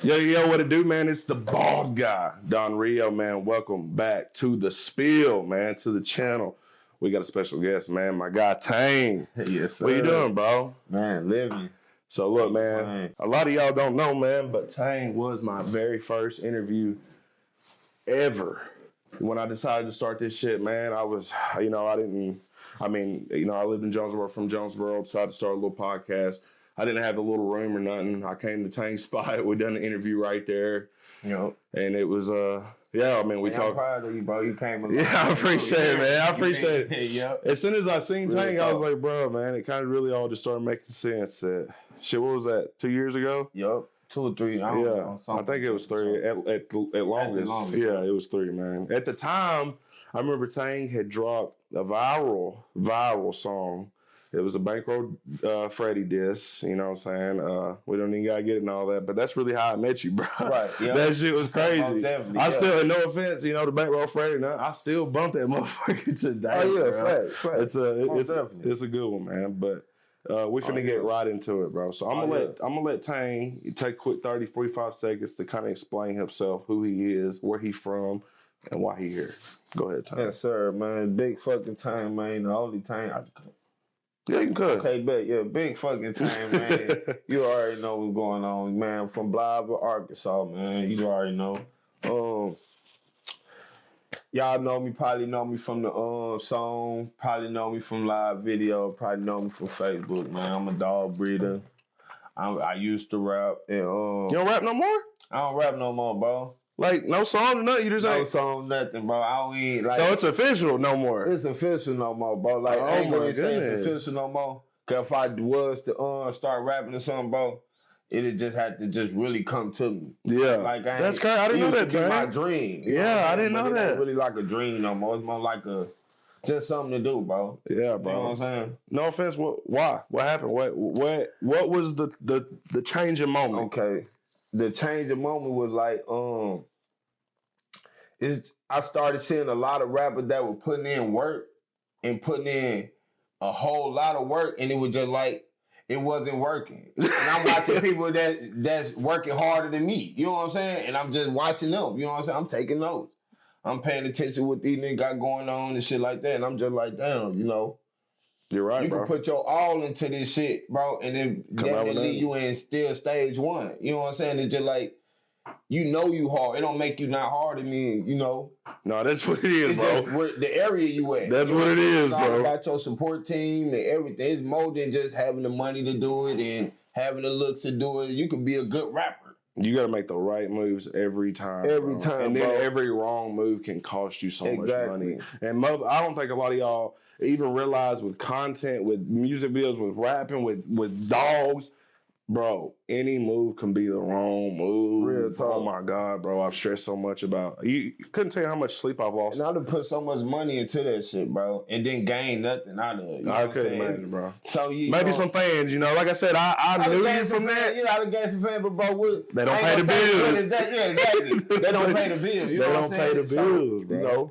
Yo, what it do, man? It's the bald guy, Don Rio, man. Welcome back to the spill, man, to the channel. We got a special guest, man. My guy, Tang. Yes, sir. What you doing, bro? Man, living. So, look, man, a lot of y'all don't know, man, but Tang was my very first interview ever. When I decided to start this shit, man, I was, I lived in Jonesboro, from Jonesboro, decided to start a little podcast. I didn't have a little room or nothing. I came to Tang's spot. We done an interview right there. Yep. And it was, we talked. I'm proud of you, bro. You came along. Yeah, I appreciate it, man. I appreciate it. Yep. As soon as I seen Really Tang, I was like, bro, man, it kind of really all just started making sense. That shit, what was that, 2 years ago? Yep. 2 or 3. I don't know. I think it was 3 at longest. Yeah, it was 3, man. At the time, I remember Tang had dropped a viral song. It was a Bankroll Freddie diss, you know what I'm saying? We don't even gotta get it and all that, but that's really how I met you, bro. Right, yeah. That shit was crazy. I still, no offense, you know, the Bankroll Freddie, I still bump that motherfucker today. Oh yeah, fact. It's a good one, man. But we finna get right into it, bro. So I'm gonna let Tang take a quick 30, 45 seconds to kind of explain himself, who he is, where he's from, and why he here. Go ahead, Tang. Yes, sir, man. Big fucking time, man. The only time I Yeah, you could. Okay, bet. Yeah, big fucking time, man. You already know what's going on, man. From Blythe, Arkansas, man. You already know. Y'all know me, probably know me from the song, probably know me from live video, probably know me from Facebook, man. I'm a dog breeder. I used to rap. And, you don't rap no more? I don't rap no more, bro. Like, no song, nothing? You just no ain't... song, nothing, bro. I don't even, like... So it's official no more? It's official no more, bro. Like, I ain't gonna say it's official no more. Because if I was to start rapping or something, bro, it'd just have to just really come to me. Yeah. Like, that's crazy. I didn't know that, It my dream. Yeah, I didn't know that. It's really like a dream no more. It's more like just something to do, bro. Yeah, bro. You know what I'm saying? No offense. Why? What happened? What was the changing moment? Okay. The changing moment was like, I started seeing a lot of rappers that were putting in work and putting in a whole lot of work, and it was just like it wasn't working. And I'm watching people that's working harder than me. You know what I'm saying? And I'm just watching them. You know what I'm saying? I'm taking notes. I'm paying attention to what these niggas got going on and shit like that. And I'm just like, damn, you know. You're right, bro. You can put your all into this shit, bro, and then definitely leave you in still stage 1. You know what I'm saying? It's just like, you know you hard. It don't make you not hard to me, you know. No, that's what it is, bro. The area you at. That's what it is, bro. It's all about your support team and everything. It's more than just having the money to do it and having the looks to do it. You can be a good rapper. You got to make the right moves every time. Every time, and then every wrong move can cost you so much money. And I don't think a lot of y'all even realize with content, with music videos, with rapping, with dogs, bro, any move can be the wrong move. Real talk. Oh my God, bro, I've stressed so much about. You couldn't tell you how much sleep I've lost. And I done put so much money into that shit, bro, and didn't gain nothing out of it. You know I couldn't imagine, bro. So maybe some fans, you know, like I said, I knew you from that. Yeah, I done gained some fans, but bro, they don't pay the bills. Yeah, exactly. They don't pay the bills. You know what I'm saying? They don't pay the bills, bro. You know.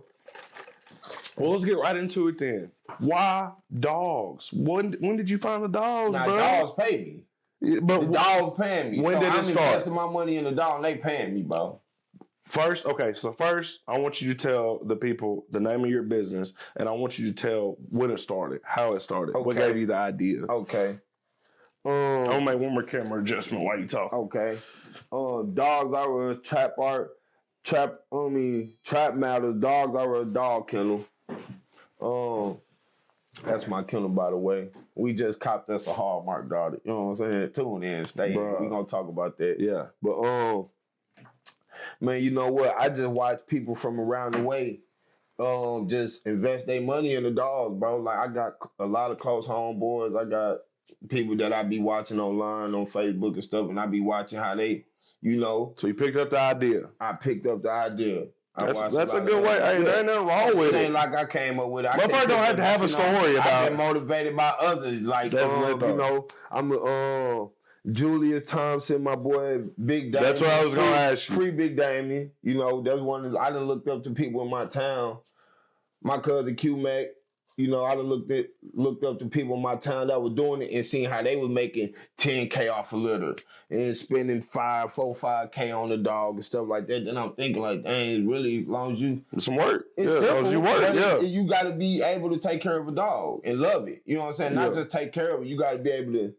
Well, let's get right into it then. Why dogs? When did you find the dogs, bro? Dogs pay me. Yeah, but the dogs paying me. When did it start? I'm investing my money in the dog and they paying me, bro. First, I want you to tell the people the name of your business, and I want you to tell when it started, how it started, what gave you the idea. Okay. I'm gonna make one more camera adjustment while you talk. Okay. Dogs are a trap matters. Dogs are a dog kennel. That's my kennel, by the way. We just copped us a Hallmark dog. You know what I'm saying? Tune in, stay in. We're gonna talk about that. Yeah. But man, you know what? I just watch people from around the way just invest their money in the dogs, bro. Like, I got a lot of close homeboys. I got people that I be watching online on Facebook and stuff, and I be watching how they, you know. So you picked up the idea. I picked up the idea. That's a good way. Hey, there ain't nothing wrong with it. It ain't like I came up with it. But first, don't have to have a story about it. I've been motivated by others. Like, you know, I'm Julius Thompson, my boy, Big Damien. That's what I was going to ask you. Free Big Damien. You know, that's one of I done looked up to people in my town. My cousin Q-Mac. you know, I done looked up to people in my town that were doing it and seeing how they was making $10K off a litter and spending 5K on the dog and stuff like that. Then I'm thinking like, dang, really, as long as you some work, it's simple, as long as you work, you got to be able to take care of a dog and love it. You know what I'm saying? Not just take care of it. You got to be able to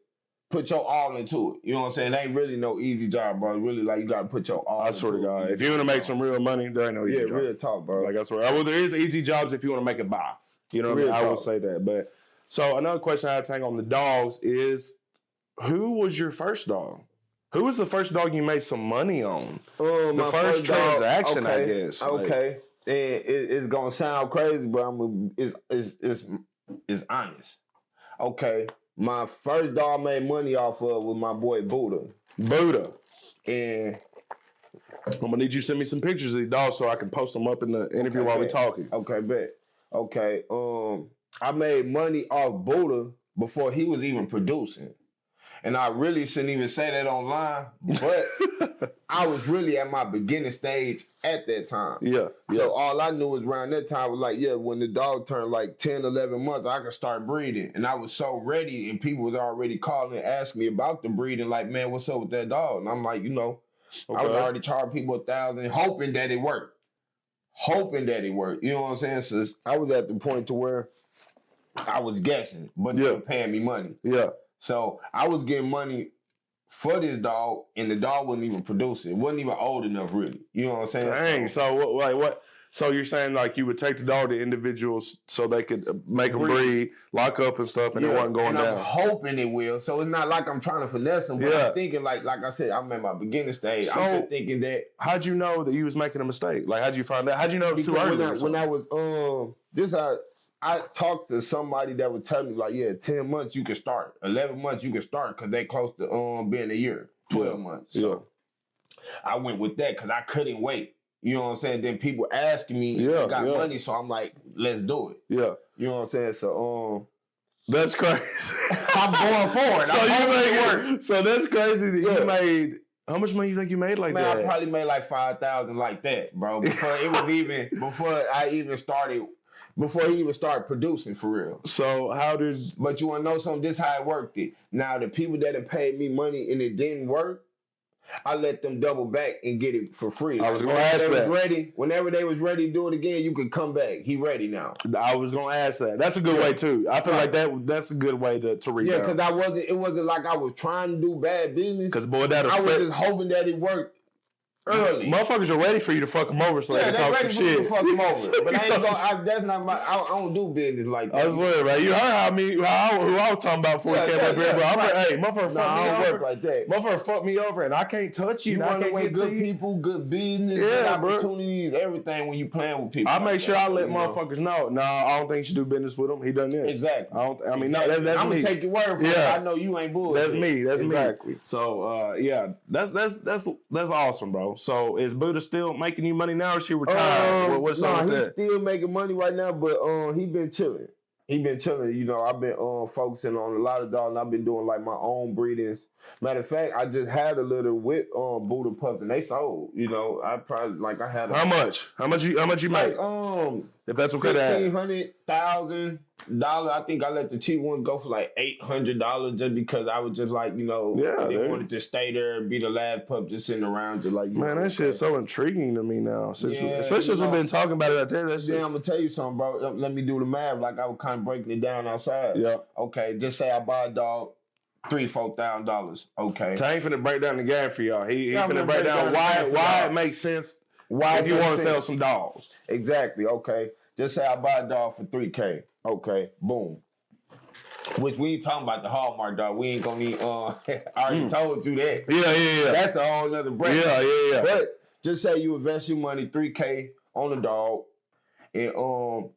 put your all into it. You know what I'm saying? It ain't really no easy job, bro. Really, like, you got to put your all into it. I swear to God. If you want to make some real money, there ain't no easy job. Yeah, real talk, bro. Like, I swear. Well, there is easy jobs if you want to make it by. You know what I mean? I will say that. But, so another question I had to take on the dogs is, who was your first dog? Who was the first dog you made some money on? The first transaction, I guess. Okay. And it's going to sound crazy, but it's honest. Okay. My first dog I made money off of was my boy Buddha. And I'm gonna need you to send me some pictures of these dogs so I can post them up in the interview while we're talking. Okay, bet. Okay. I made money off Buddha before he was even producing. And I really shouldn't even say that online, but I was really at my beginning stage at that time. Yeah. So all I knew was around that time was like, when the dog turned like 10, 11 months, I could start breeding. And I was so ready, and people was already calling and asking me about the breeding, like, man, what's up with that dog? And I'm like, I was already charging people $1,000, hoping that it worked. You know what I'm saying? So I was at the point to where I was guessing, but they were paying me money. Yeah. So I was getting money for this dog, and the dog wasn't even producing. It wasn't even old enough, really. You know what I'm saying? Dang. So what? So you're saying like you would take the dog to individuals so they could make them breed, lock up and stuff, and it wasn't going down. I'm hoping it will. So it's not like I'm trying to finesse them, but I'm thinking like I said, I'm at my beginning stage. So I'm just thinking that. How'd you know that you was making a mistake? Like, how'd you find that? How'd you know it was too early? When I was I talked to somebody that would tell me like, 10 months you can start, 11 months you can start, because they close to being a year, 12 months. So I went with that because I couldn't wait. You know what I'm saying? Then people asking me, got money, so I'm like, let's do it. Yeah. You know what I'm saying? So that's crazy. I'm going forward. So that's crazy that you made. How much money you think you made like that? Man, I probably made like $5,000 like that, bro. Before he even started producing for real. So But you want to know something? This is how it worked it. Now, the people that have paid me money and it didn't work, I let them double back and get it for free. I was going to ask that. Whenever they was ready to do it again, you could come back. He ready now. I was going to ask that. That's a good way, too. I feel like that's a good way to read Yeah, because it wasn't like I was trying to do bad business. Because, boy, I was just hoping that it worked early. Motherfuckers are ready for you to fuck them over so they can talk some shit. To fuck them over. But I ain't gonna, that's not my, I don't do business like that. I swear, right? You heard who I was talking about before he came up here, bro. I'm like, hey, motherfucker fuck me over. Like that. Motherfucker fuck me over and I can't touch you. You want to weigh good people, good business, good opportunities, everything when you playing with people. I make sure I let motherfuckers know. No, I don't think you should do business with him. He done this. Exactly. That's me. I'm gonna take your word for it. I know you ain't bullshit. That's me. So that's awesome, bro. So is Buddha still making you money now, or she retired? What's up with that? He's still making money right now, but he been chilling. You know, I've been focusing on a lot of dogs, and I've been doing like my own breedings. Matter of fact, I just had a little with Buddha pups, and they sold. You know, I had. How much? How much you make? If that's okay to ask. $1,500. I think I let the cheap one go for like $800 just because I was just like, they wanted to stay there and be the last pup just sitting around just like, man, that shit's so intriguing to me now. Especially since we've been talking about it out there. I'm gonna tell you something, bro. Let me do the math. Like I was kind of breaking it down outside. Yeah. Okay, just say I buy a dog. $3,000-$4,000. Okay. Tang finna break down the game for y'all. He finna break down why it makes sense. Why if you want to sell some dogs. Exactly. Okay. Just say I buy a dog for $3,000. Okay. Boom. Which we ain't talking about the Hallmark dog. We ain't gonna need. I already told you that. Yeah. That's a whole nother break. Yeah. But just say you invest your money $3,000 on the dog, and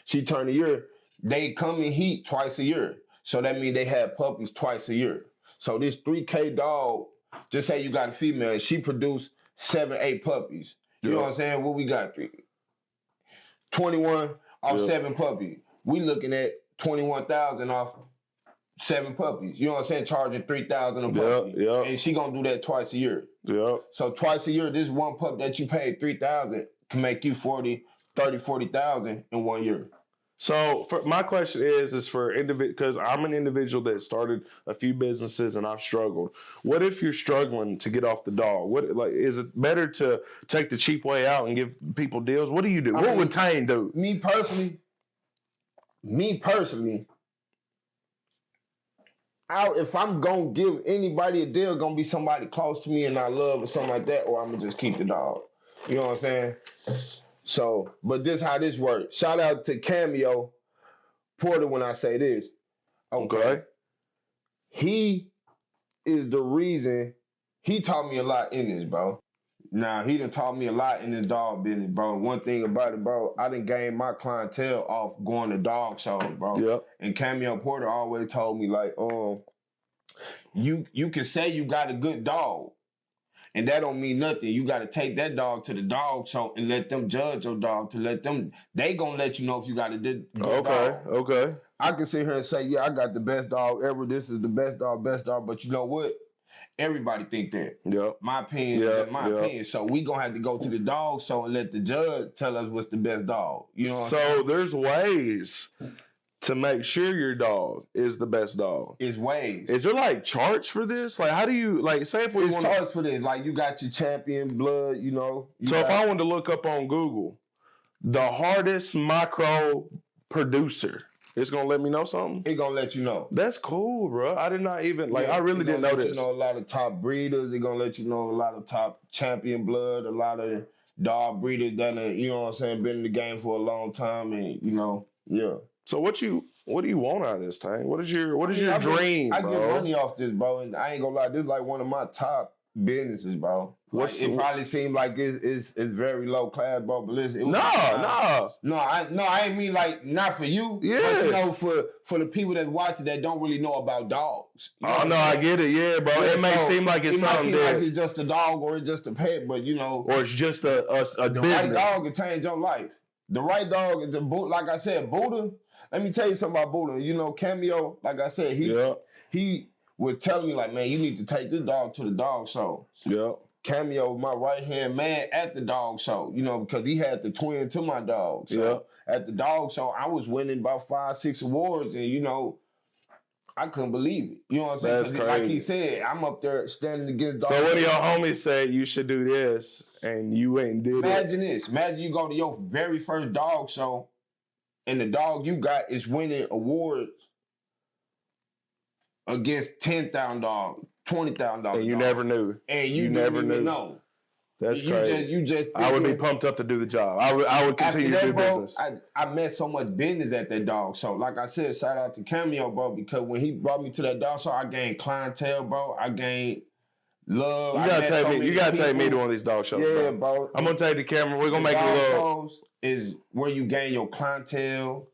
she turned a year. They come in heat twice a year. So that means they have puppies twice a year. So this $3,000 dog, just say you got a female, she produced 7-8 puppies. You know what I'm saying? What we got? 21 off 7 puppies. We looking at 21,000 off 7 puppies. You know what I'm saying? Charging $3,000 a puppy. And she gonna do that twice a year. So twice a year, this one pup that you paid $3,000 can make you 40,000 in 1 year. So my question is for individual, because I'm an individual that started a few businesses and I've struggled. What if you're struggling to get off the dog? What is it better to take the cheap way out and give people deals? What do you do? What would Tang do? Me personally, if I'm gonna give anybody a deal, gonna be somebody close to me and I love or something like that, or I'm gonna just keep the dog. You know what I'm saying? So, but this how this works. Shout out to Cameo Porter when I say this. Okay. He is the reason, he taught me a lot in this, bro. Now, he done taught me a lot in this dog business, bro. One thing about it, bro, I done gained my clientele off going to dog shows, bro. Yep. And Cameo Porter always told me, like, you can say you got a good dog, and that don't mean nothing. You got to take that dog to the dog show and let them judge your dog, they gonna let you know if you got a good dog. Okay. I can sit here and say, yeah, I got the best dog ever. This is the best dog. But you know what? Everybody think that. Yep. My opinion is my opinion. So we gonna have to go to the dog show and let the judge tell us what's the best dog. You know what I'm saying? There's ways to make sure your dog is the best dog. It's ways. Is there like charts for this? Like, how do you say if we want charts for this? Like, you got your champion blood, you know. If I wanted to look up on Google the hardest micro producer, it's gonna let me know something. It's gonna let you know. That's cool, bro. I did not even I really didn't know this. You know a lot of top breeders. It's gonna let you know a lot of top champion blood. A lot of dog breeders that you know what I'm saying, been in the game for a long time, and you know, yeah. So what do you want out of this, Tang? What is your dream, I bro? get money off this, bro, and I ain't gonna lie, this is like one of my top businesses, bro. It probably seemed like it's very low class, bro. But listen, no, I ain't mean like not for you. Yeah, but you know, for the people that's watching that don't really know about dogs. You know I get it, yeah, bro. It may seem like it's something like it's just a dog or it's just a pet, but you know, or it's just a the business. Right dog can change your life. The right dog is like I said, Buddha. Let me tell you something about Buddha. You know, Cameo, like I said, he was telling me, like, man, you need to take this dog to the dog show. Yeah. Cameo, my right-hand man at the dog show, you know, because he had the twin to my dog. So at the dog show, I was winning about 5-6 awards, and, you know, I couldn't believe it. You know what I'm saying? That's crazy. Like he said, I'm up there standing against dogs. So one of your homies said you should do this, and you ain't did Imagine this. Imagine you go to your very first dog show, and the dog you got is winning awards against $10,000 dogs, $20,000 and you never knew. And you never knew. Know. That's crazy. You just. I would be pumped up to do the job. I would continue to do business. I met so much business at that dog show. Like I said, shout out to Cameo, bro, because when he brought me to that dog show, I gained clientele, bro. I gained love. You gotta take me to one of these dog shows. Yeah, bro. I'm gonna take the camera. We're gonna make it a little. Is where you gain your clientele.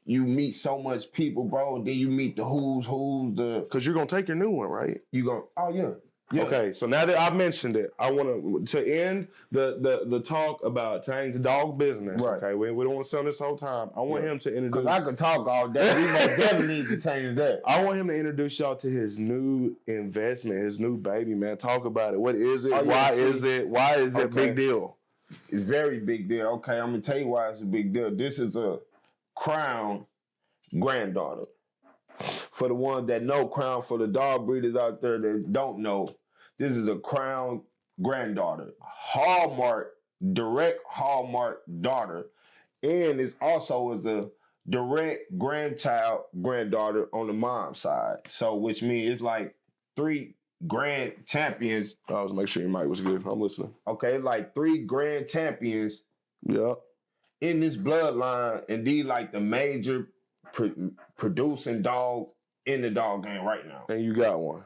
You meet so much people, bro. And then you meet the who's. Because you're gonna take your new one, right? Yeah. Okay, so now that I've mentioned it, I want to end the talk about Tang's dog business. Right. Okay, we don't want to sell this whole time. I want him to introduce. Because I could talk all day. We most definitely need to change that. I want him to introduce y'all to his new investment, his new baby, man. Talk about it. What is it? Why is it? Why is it a big deal? It's very big deal. Okay, I'm gonna tell you why it's a big deal. This is a Crown granddaughter. For the ones that know Crown, for the dog breeders out there that don't know, this is a Crown granddaughter. Direct Hallmark daughter. And it also is a direct granddaughter on the mom's side. So, which means it's like 3 grand champions. I was make sure your mic was good. I'm listening. Okay, like 3 grand champions. Yeah. In this bloodline, and these like the major producing dogs in the dog game right now. And you got one.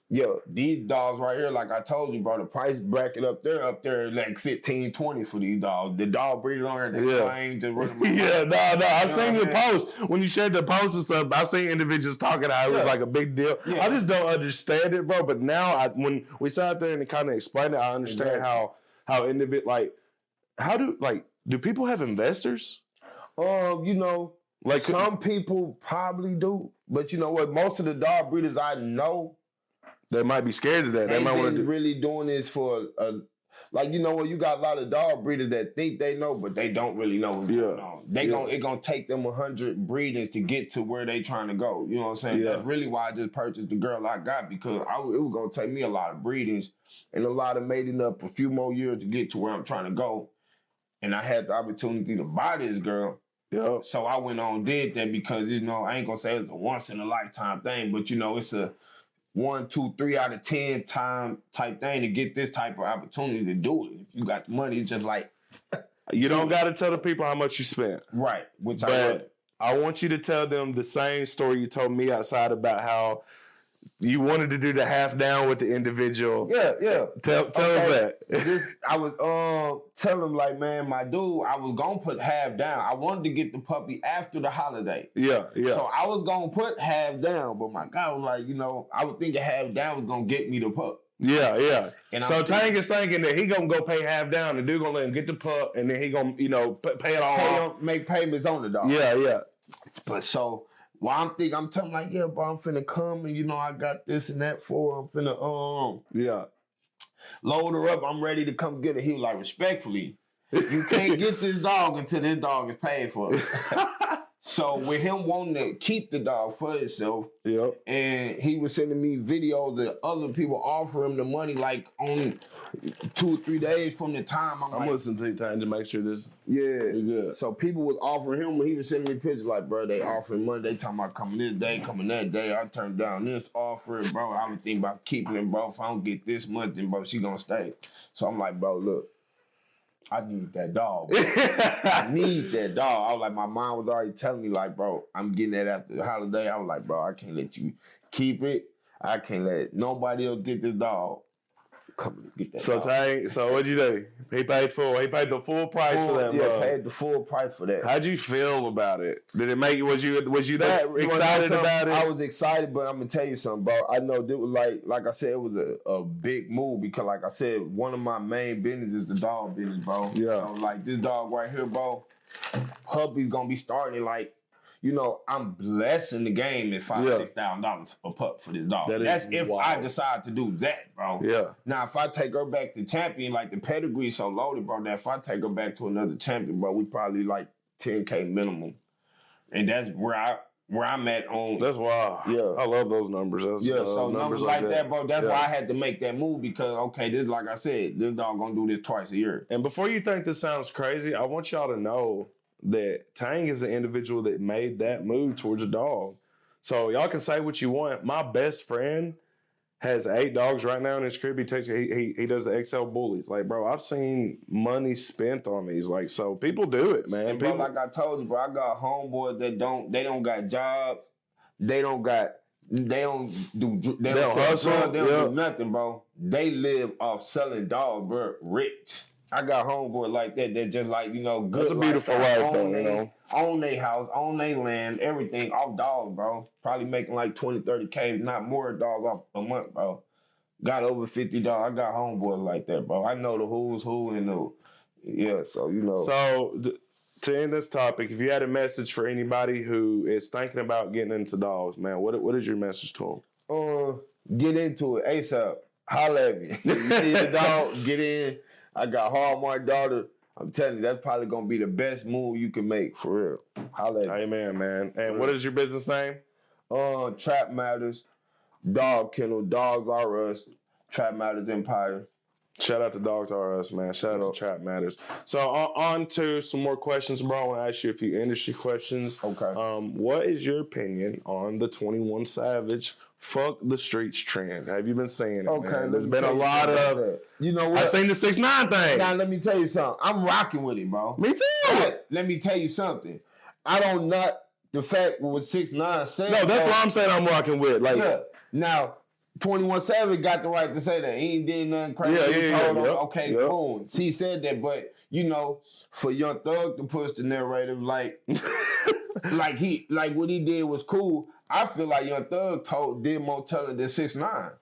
Yeah, these dogs right here, like I told you, bro, the price bracket up there like 15, 20 for these dogs. The dog breeders on there, they claim to run them. I seen your post. When you shared the post and stuff, I've seen individuals talking how it was like a big deal. Yeah. I just don't understand it, bro. But now when we sat there and kind of explained it, I understand how do people have investors? You know, like some people probably do, but you know what? Most of the dog breeders I know, they might be scared of that. They might want to really doing this for like, you know, when you got a lot of dog breeders that think they know, but they don't really know what's going on. It gonna take them 100 breedings to get to where they trying to go. You know what I'm saying? That's really why I just purchased the girl I got, because it was gonna take me a lot of breedings and a lot of mating up a few more years to get to where I'm trying to go. And I had the opportunity to buy this girl. Yeah. So I went on and did that because, you know, I ain't gonna say it's a once in a lifetime thing, but you know, it's a 1, 2, 3 out of 10 time type thing to get this type of opportunity to do it. If you got the money, it's just like you don't got to tell the people how much you spent, right? Which I want you to tell them the same story you told me outside about how you wanted to do the half down with the individual. Yeah. Tell us that. I was telling him, like, man, my dude, I was gonna put half down. I wanted to get the puppy after the holiday. Yeah. So I was gonna put half down, but my guy was like, you know, I was thinking half down was gonna get me the pup. Yeah. And so Tang is thinking that he gonna go pay half down, the dude gonna let him get the pup, and then he gonna, you know, pay it all off. Make payments on the dog. Yeah. But so I'm telling like, yeah, bro, I'm finna come and, you know, I got this and that for her. I'm finna, load her up. I'm ready to come get her. He was like, respectfully, you can't get this dog until this dog is paid for. So with him wanting to keep the dog for himself, and he was sending me videos that other people offer him the money like on 2 or 3 days from the time. I'm like, listening to you, Time, to make sure this is good. So people was offering him when he was sending me pictures like, bro, they offering money. They talking about coming this day, coming that day. I turned down this offer, bro. I was thinking about keeping him, bro. If I don't get this much, then bro, she gonna stay. So I'm like, bro, look. I need that dog. I need that dog. I was like, my mom was already telling me, like, bro, I'm getting that after the holiday. I was like, bro, I can't let you keep it. I can't let nobody else get this dog. Come get that dog. So what'd you do? He paid the full price for that. Yeah, paid the full price for that. How'd you feel about it? Did it make you? Was you that excited about it? I was excited, but I'm gonna tell you something, bro. I know it was like I said, it was a big move because, like I said, one of my main business is the dog business, bro. Yeah. So like this dog right here, bro, puppy's gonna be starting like, you know, I'm blessing the game at $5,000-$6,000 a pup for this dog. That's if wild. I decide to do that, bro. Yeah. Now, if I take her back to champion, like the pedigree's so loaded, bro, that if I take her back to another champion, bro, we probably like $10K minimum, and that's where I'm at on. That's wild. Yeah, I love those numbers. So numbers like that, bro. That's why I had to make that move because, okay, this, like I said, this dog gonna do this twice a year. And before you think this sounds crazy, I want y'all to know that Tang is the individual that made that move towards a dog. So y'all can say what you want. My best friend has 8 dogs right now in his crib. He does the XL bullies. Like, bro, I've seen money spent on these. Like, so people do it, man. And bro, like I told you, bro, I got homeboys that don't got jobs. They don't hustle. They don't do nothing, bro. They live off selling dogs, bro. Rich. I got homeboy like that just like, you know, good. That's a beautiful life, though, you know. Own their house, own their land, everything off dogs, bro. Probably making like 20, 30K, not more dogs off a month, bro. Got over 50 dogs. I got homeboys like that, bro. I know the who's who and so, you know. So, to end this topic, if you had a message for anybody who is thinking about getting into dogs, man, what is your message to them? Get into it ASAP. Holla at me. You see the dog, get in. I got Hallmark daughter. I'm telling you, that's probably gonna be the best move you can make for real. Holla at me. Amen, man. And what is your business name? Trap Matters, Dog Kennel, Dogs R Us, Trap Matters Empire. Shout out to Dogs R Us, man. Shout out to Trap Matters. So on to some more questions, bro. I want to ask you a few industry questions. Okay. What is your opinion on the 21 Savage fuck the streets trend? Have you been seeing it? Okay, man? There's been a lot of that. You know what? I seen the 6ix9ine thing. Now let me tell you something. I'm rocking with it, bro. Me too. But let me tell you something. I don't nut the fact what 6ix9ine said. No, that's what I'm saying. I'm rocking with. Like, now 21 Savage got the right to say that. He ain't did nothing crazy. Okay, cool. He said that, but you know, for Young Thug to push the narrative like like what he did was cool. I feel like Young Thug did more telling than 6ix9ine.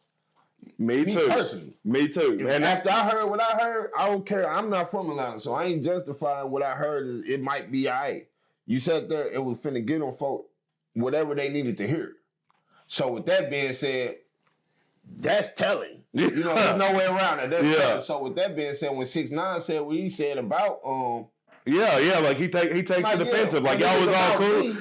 Me too. Personally. Me too. And after I heard what I heard, I don't care. I'm not from Atlanta, so I ain't justifying what I heard. It might be all right. You sat there, it was finna get on folk whatever they needed to hear. So with that being said, that's telling. You know, there's no way around it. That's telling. So with that being said, when 6ix9ine said what he said about like he takes the defensive. Like y'all was all cool.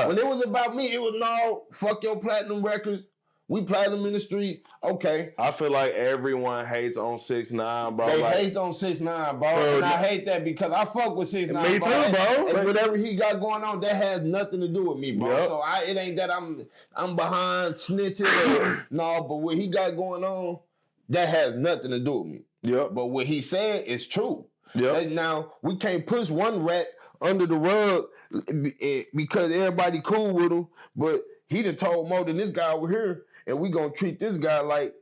When it was about me, it was no fuck your platinum records. We platinum in the street. Okay. I feel like everyone hates on 6ix9ine, bro. They hate on 6ix9ine, bro. And I hate that because I fuck with 6ix9ine. Me too, bro. And whatever he got going on, that has nothing to do with me, bro. So it ain't that I'm behind snitching. No, but what he got going on, that has nothing to do with me. But what he said is true. Now, we can't push one rat under the rug because everybody cool with him, but he done told more than this guy over here, and we gonna treat this guy like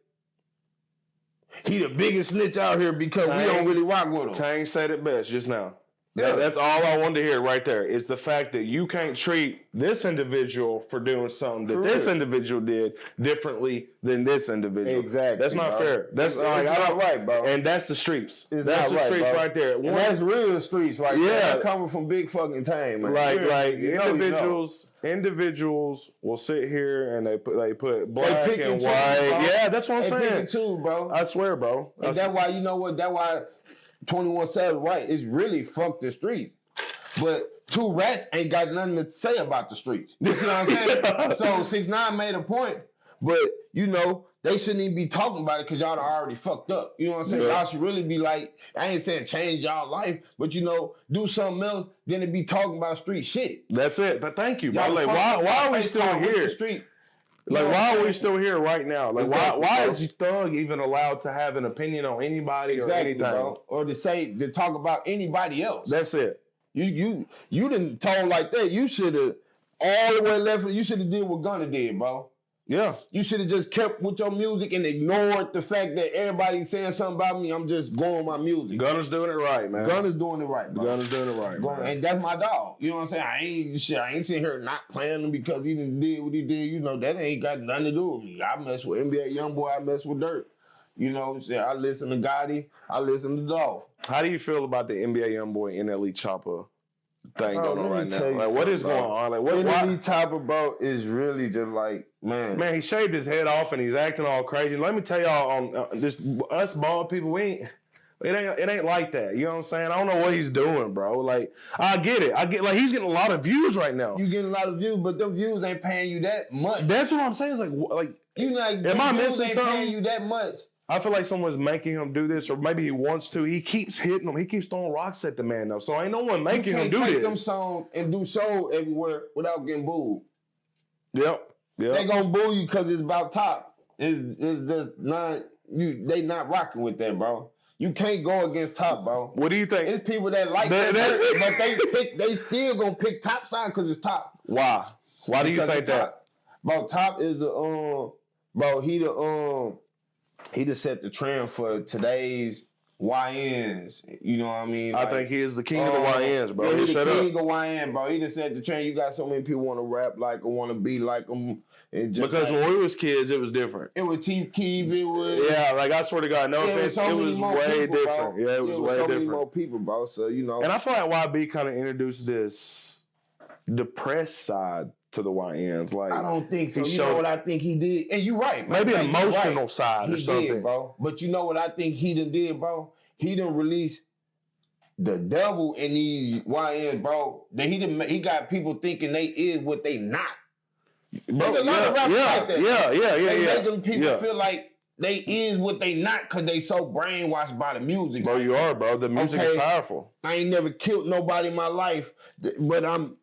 he the biggest snitch out here because we don't really rock with him. Tang said it best just now. That's all I wanted to hear right there is the fact that you can't treat this individual for doing something that this individual did differently than this individual. Exactly. That's not fair. That's not right, bro. And that's the streets. That's the streets right there. And that's real streets right there. That's coming from big fucking Tang, man. Like individuals will sit here and they put black and white. Bro. Yeah, that's what I'm saying. Pick and choose, bro. I swear, bro. And that's why, you know what? That's why 21 Savage, right? It's really fuck the street. But two rats ain't got nothing to say about the streets. You see what I'm saying? So 6ix9ine made a point, but you know, they shouldn't even be talking about it because y'all already fucked up. You know what I'm saying? Y'all should really be like, I ain't saying change y'all life, but you know, do something else than to be talking about street shit. That's it. But thank you, bro. Like, why are we still here? Like, why are we still here right now? Like, why is Thug even allowed to have an opinion on anybody or anything? Bro. Or to talk about anybody else. That's it. You didn't told like that. You should have all the way left. You should have did what Gunna did, bro. Yeah. You should have just kept with your music and ignored the fact that everybody's saying something about me. I'm just going with my music. Gunna's doing it right, man. Gunna's doing it right, bro. Gunna's doing it right, man. And that's my dog. You know what I'm saying? I ain't sitting here not playing him because he didn't did what he did. You know, that ain't got nothing to do with me. I mess with NBA YoungBoy. I mess with Dirt. You know what I'm saying? I listen to Gotti. I listen to Dolph. How do you feel about the NBA YoungBoy NLE Chopper thing going on right now? Like, what is going on? Like, what? NLE Chopper, bro, is really just like, man, he shaved his head off and he's acting all crazy. Let me tell y'all, on this us bald people, it ain't like that. You know what I'm saying? I don't know what he's doing, bro. Like, I get it. Like, he's getting a lot of views right now. You getting a lot of views, but them views ain't paying you that much. That's what I'm saying. It's like you like, am I missing ain't something? Paying you that much. I feel like someone's making him do this, or maybe he wants to. He keeps hitting him. He keeps throwing rocks at the man, though. So ain't no one making him do this. You can't take them songs and do shows everywhere without getting booed. Yep. They gonna boo you because it's about top. It's just not you. They not rocking with that, bro. You can't go against top, bro. What do you think? It's people that like that, but they still gonna pick top side because it's top. Why? Why do you think that? Bro, top is the he just set the trend for today's YNs. You know what I mean? I think he is the king of the YNs, bro. Yeah, he's the king of YN, bro. He just set the trend. You got so many people want to rap like or want to be like him. Because when we was kids, it was different. It was Chief Keef. It was like I swear to God, no offense, it was way different. Bro. Yeah, it was way different. Many more people, bro. So you know. And I feel like YB kind of introduced this depressed side to the YNs. Like, I don't think so. You know what I think he did? And you're right. Maybe an emotional side or something. He did, bro. But you know what I think he did, bro? He done release the devil in these YNs, bro. That he got people thinking they is what they not. Bro, there's a lot of rappers like that. They making people feel like they is what they not because they so brainwashed by the music. Bro, you are, bro. The music is powerful. I ain't never killed nobody in my life, but I'm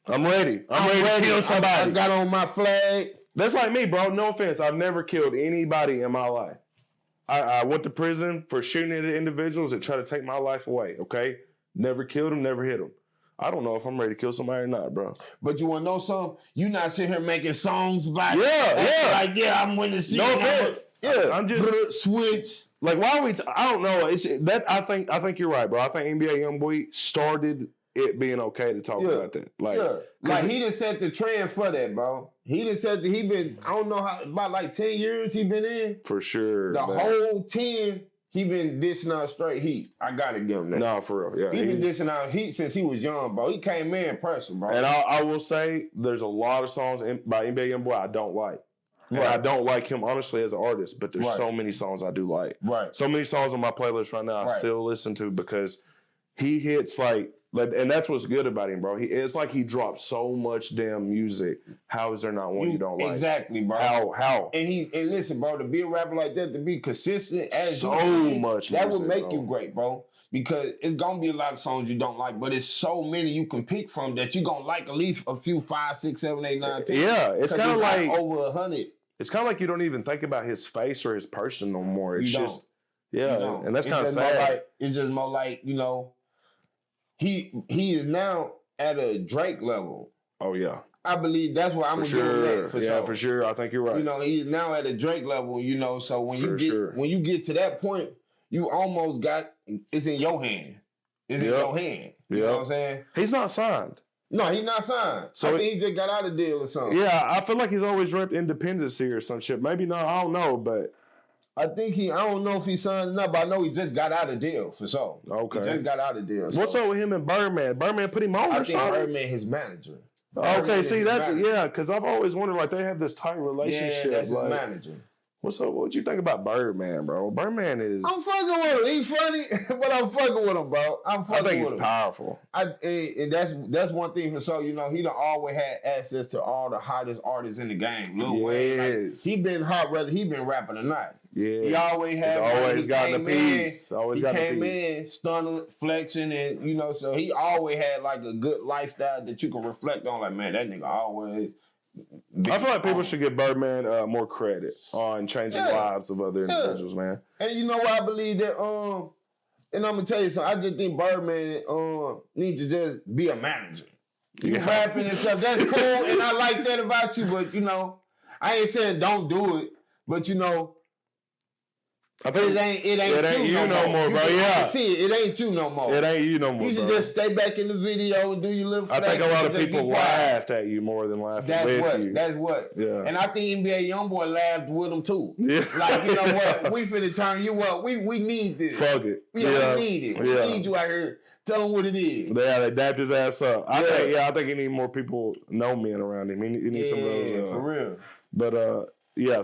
ready. I'm ready to kill somebody. I got on my flag. That's like me, bro. No offense. I've never killed anybody in my life. I went to prison for shooting at individuals that try to take my life away, okay? Never killed them, never hit them. I don't know if I'm ready to kill somebody or not, bro. But you want to know something? You not sitting here making songs about it. Like, I'm winning the season. No offense. I'm just switch. Like, why are we? I don't know. It's that. I think you're right, bro. I think NBA YoungBoy started it being okay to talk about that. Like he done set the trend for that, bro. He done set he been, I don't know how, about like 10 years he been in. For sure. The whole 10, he been dishing out straight heat. I gotta give him that. No, for real. Yeah. He been dishing out heat since he was young, bro. He came in pressure, bro. And I will say, there's a lot of songs by NBA YoungBoy I don't like. And I don't like him, honestly, as an artist, but there's so many songs I do like. Right. So many songs on my playlist right now I still listen to because he hits like, and that's what's good about him, bro. It's like he drops so much damn music. How is there not one you don't like? Exactly, bro. How? And listen, bro, to be a rapper like that, to be consistent as so much that music, would make bro. You great, bro. Because it's gonna be a lot of songs you don't like, but it's so many you can pick from that you gonna like at least a few 5, 6, 7, 8, 9, 10. Yeah, it's kind of like over 100. It's kind of like you don't even think about his face or his person no more. It's just and that's kind of sad. It's just more like, you know, he is now at a Drake level. Oh yeah. I believe that's where I'm gonna give him that for sure. For sure. I think you're right. You know, he's now at a Drake level, you know, so when you get to that point, you almost got it's in your hand. It's in your hand. You know what I'm saying? He's not signed. No, he's not signed. So I think he just got out of deal or something. Yeah, I feel like he's always repped independency or some shit. Maybe not, I don't know, but I don't know if he signed up, but I know he just got out of deal for sure. Okay. He just got out of deal. What's up with him and Birdman? Birdman put him on or something? I think Birdman his manager. Okay, see that, because I've always wondered, like, they have this tight relationship. Yeah, that's his like, manager. What's up? What you think about Birdman, bro? Birdman is... I'm fucking with him. He's funny, but I'm fucking with him, bro. I think he's powerful. And that's one thing for sure. You know, he done always had access to all the hottest artists in the game. Lil Wayne, like, he been hot whether he been rapping or not. Yeah, he always had. Always got the piece. He came in, stunning, flexing, and you know, so he always had like a good lifestyle that you can reflect on. Like, man, that nigga always. I feel like people should give Birdman more credit on changing lives of other individuals, man. And you know what? I believe that, and I'm gonna tell you something. I just think Birdman needs to just be a manager. You rapping and stuff, that's cool, and I like that about you. But you know, I ain't saying don't do it, but you know. I think it ain't you no more, bro. Yeah, see it. It ain't you no more. It ain't you no more. You should just stay back in the video and do your little. I think a lot of people laughed at you more than laughed with you. That's what. Yeah. And I think NBA YoungBoy laughed with him too. Yeah. Like, you know what? We finna turn you up. We need this. Fuck it. Yeah, we need it. We need you out here. Tell him what it is. Yeah, they dapped his ass up. I think he need more people know men around him. He needs some of those. For real. But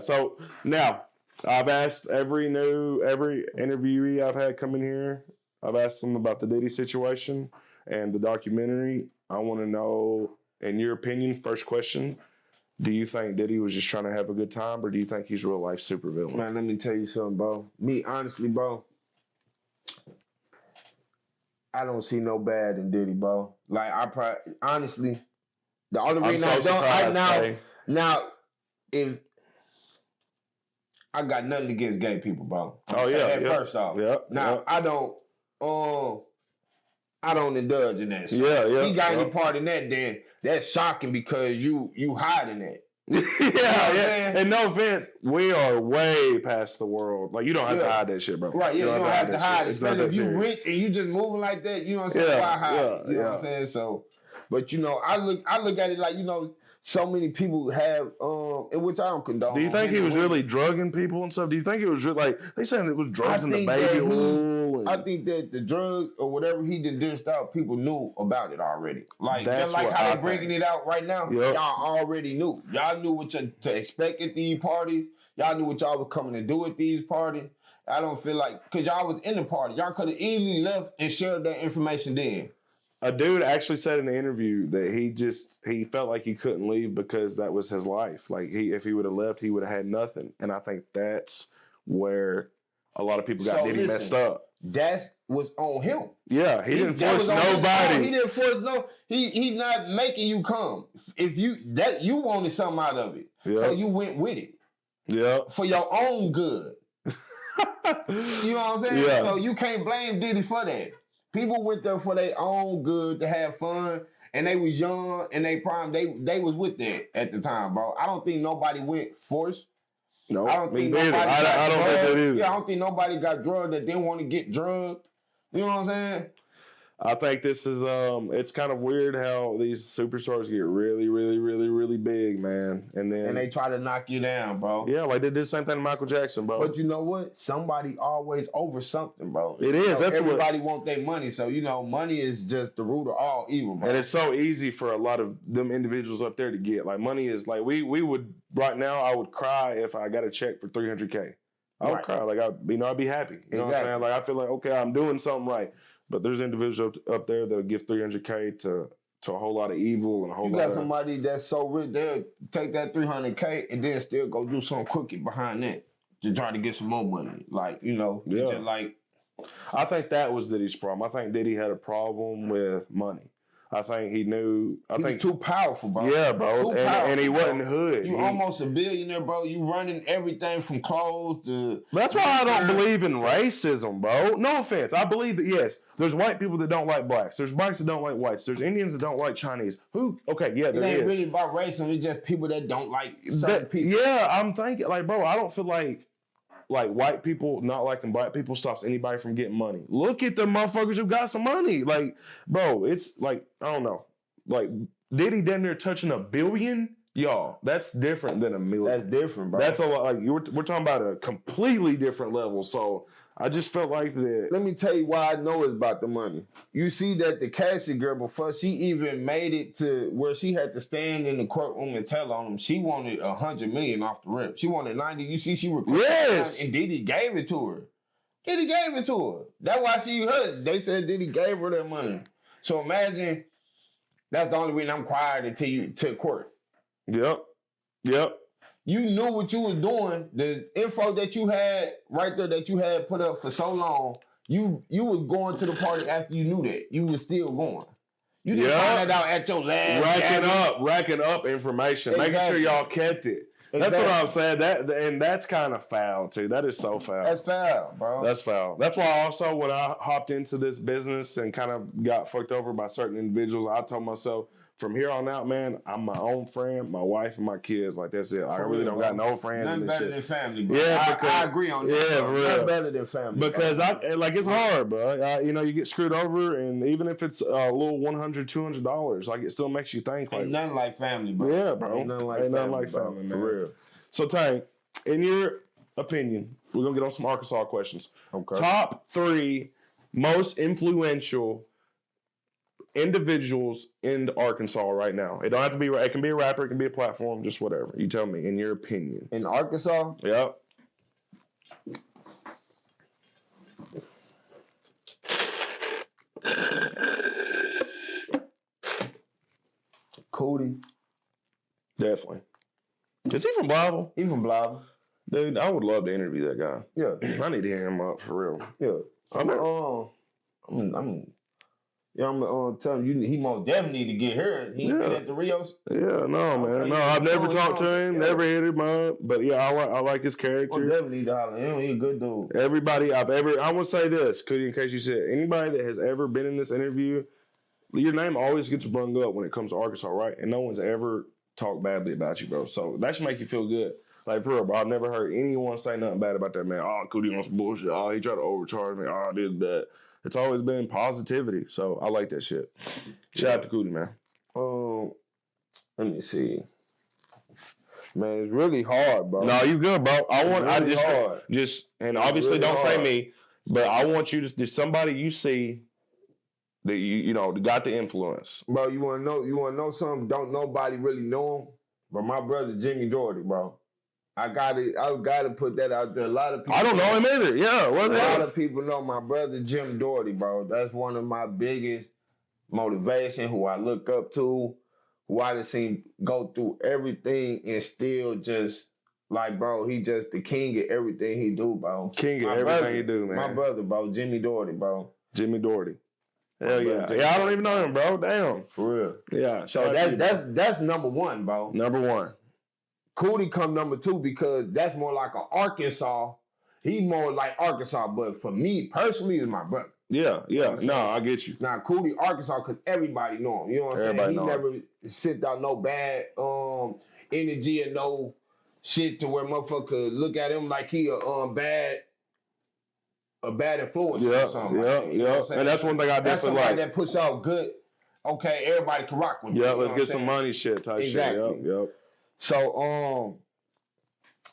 so now. I've asked every interviewee I've had come in here, I've asked them about the Diddy situation and the documentary. I want to know, in your opinion, first question, do you think Diddy was just trying to have a good time, or do you think he's real life supervillain? Man, let me tell you something, bro. Me, honestly, bro, I don't see no bad in Diddy, bro. Like, honestly, the only reason now, if I got nothing against gay people, bro. First off. Now, I don't indulge in that. If he got any part in that, then that's shocking because you hiding that. And no offense, we are way past the world. Like, you don't have to hide that shit, bro. Right, you don't have to hide it. Especially if you rich and you just moving like that, you know what I'm saying? Why hide it? You know what I'm saying? So, but you know, I look at it like, you know, so many people have, in which I don't condone. Do you think he was really drugging people and stuff? Do you think it was really, like, they saying it was drugs in the baby oil? I think that the drugs or whatever he did dished out, people knew about it already. Like, just like how they're bringing it out right now, y'all already knew. Y'all knew what to expect at these parties. Y'all knew what y'all was coming to do at these parties. I don't feel like, because y'all was in the party, y'all could have easily left and shared that information then. A dude actually said in the interview that he felt like he couldn't leave because that was his life. Like, if he would have left, he would have had nothing. And I think that's where a lot of people got Diddy messed up. That was on him. Yeah, he didn't force nobody. He didn't force he's not making you come. If you wanted something out of it. Yep. So you went with it. Yeah. For your own good. You know what I'm saying? Yeah. So you can't blame Diddy for that. People went there for their own good to have fun, and they was young and they was with that at the time, bro. I don't think nobody went forced. No, I don't think nobody got drugged. Yeah, I don't think nobody got drugged that didn't want to get drugged. You know what I'm saying? I think this is it's kind of weird how these superstars get really, really, really, really big, man, and they try to knock you down, bro. Yeah, like they did the same thing to Michael Jackson, bro. But you know what? Somebody always over something, bro. It is. That's everybody want their money, so money is just the root of all evil, bro. And it's so easy for a lot of them individuals up there to get. Like money is like we would right now. I would cry if I got a check for $300K. I would cry, like I'd be happy. You know what I'm saying? Like I feel like okay, I'm doing something right. But there's individuals up there that'll give $300K to a whole lot of evil and a whole lot of... You got somebody that's so rich, they'll take that $300K and then still go do something crooked behind that to try to get some more money. Like, just like... I think that was Diddy's problem. I think Diddy had a problem with money. I think he knew... I think too powerful, bro. Yeah, bro. And he wasn't hood. You almost a billionaire, bro. You running everything from clothes to... That's why I don't believe in racism, bro. No offense. I believe that, yes, there's white people that don't like blacks. There's blacks that don't like whites. There's Indians that don't like Chinese. Okay, yeah, there is. It ain't really about racism. It's just people that don't like certain people. Yeah, I'm thinking, like, bro, I don't feel like white people not liking black people stops anybody from getting money. Look at the motherfuckers who got some money. Like, bro, it's like, I don't know. Like, Diddy down there touching $1 billion? Y'all, that's different than $1 million. That's different, bro. That's a lot. Like, we're talking about a completely different level. So I just felt like that. Let me tell you why I know it's about the money. You see that the Cassie girl, before she even made it to where she had to stand in the courtroom and tell on him, she wanted $100 million off the rip. She wanted 90. You see, she requested. Yes. And Diddy gave it to her. Diddy gave it to her. That's why she heard. They said Diddy gave her that money. So imagine that's the only reason I'm quiet to court. Yep. You knew what you was doing. The info that you had right there that you had put up for so long, you was going to the party after you knew that. You was still going. You didn't find that out at your last. Racking up information, making sure y'all kept it. That's what I'm saying. And that's kind of foul too. That is so foul. That's foul, bro. That's foul. That's why also when I hopped into this business and kind of got fucked over by certain individuals, I told myself, from here on out, man, I'm my own friend, my wife, and my kids. Like, that's it. I really don't got no friends. Nothing better than family, bro. Yeah, I agree on that. Yeah, for real. Nothing better than family. Because, it's hard, bro. You get screwed over, and even if it's a little $100, $200, like, it still makes you think. Like, ain't nothing like family, bro. Yeah, bro. Ain't nothing like family, man. For real. So, Tang, in your opinion, we're going to get on some Arkansas questions. Okay. Top 3 most influential individuals in Arkansas right now. It don't have to be. It can be a rapper. It can be a platform. Just whatever. You tell me. In your opinion. In Arkansas. Yep. Cody. Definitely. Is he from Blytheville? He from Blytheville. Dude, I would love to interview that guy. Yeah. I need to hear him up for real. Yeah. I'm telling you, he most definitely need to get here. He ain't been at the Rios. Yeah, no, man. No, I've never talked to him, never hit him up. But yeah, I like his character. I definitely need to holler at him. He's a good dude. Everybody I want to say this, Cody, in case you said, anybody that has ever been in this interview, your name always gets brung up when it comes to Arkansas, right? And no one's ever talked badly about you, bro. So that should make you feel good. Like, for real, bro, I've never heard anyone say nothing bad about that man. Oh, Cody on some bullshit. Oh, he tried to overcharge me. Oh, this, that. It's always been positivity. So I like that shit. Shout out to Cody, man. Let me see. Man, it's really hard, bro. No, you good, bro. And obviously don't say me, but I want you to somebody you see that you got the influence. Bro, you wanna know something? Don't nobody really know him. But my brother Jimmy Doherty, bro. I gotta put that out there. A lot of people I don't know him either. Yeah. A lot of people know my brother Jim Doherty, bro. That's one of my biggest motivation, who I look up to, who I just seen go through everything and still just like, bro, he just the king of everything he do, bro. King of everything he do, man. My brother, bro, Jimmy Doherty, bro. Jimmy Doherty. Hell yeah. Yeah, I don't even know him, bro. Damn. For real. Yeah. So that's number one, bro. Number one. Cootie come number 2 because that's more like an Arkansas. He more like Arkansas, but for me personally, is my brother. Yeah. No, I get you. Now, Cootie, Arkansas, because everybody know him. You know what I'm saying? He never sent out no bad energy and no shit to where motherfucker look at him like he a bad a bad influence or something. And that's one thing I definitely like. That puts out good. Okay, everybody can rock with you. Yeah, let's get some money shit type shit. Yep. So,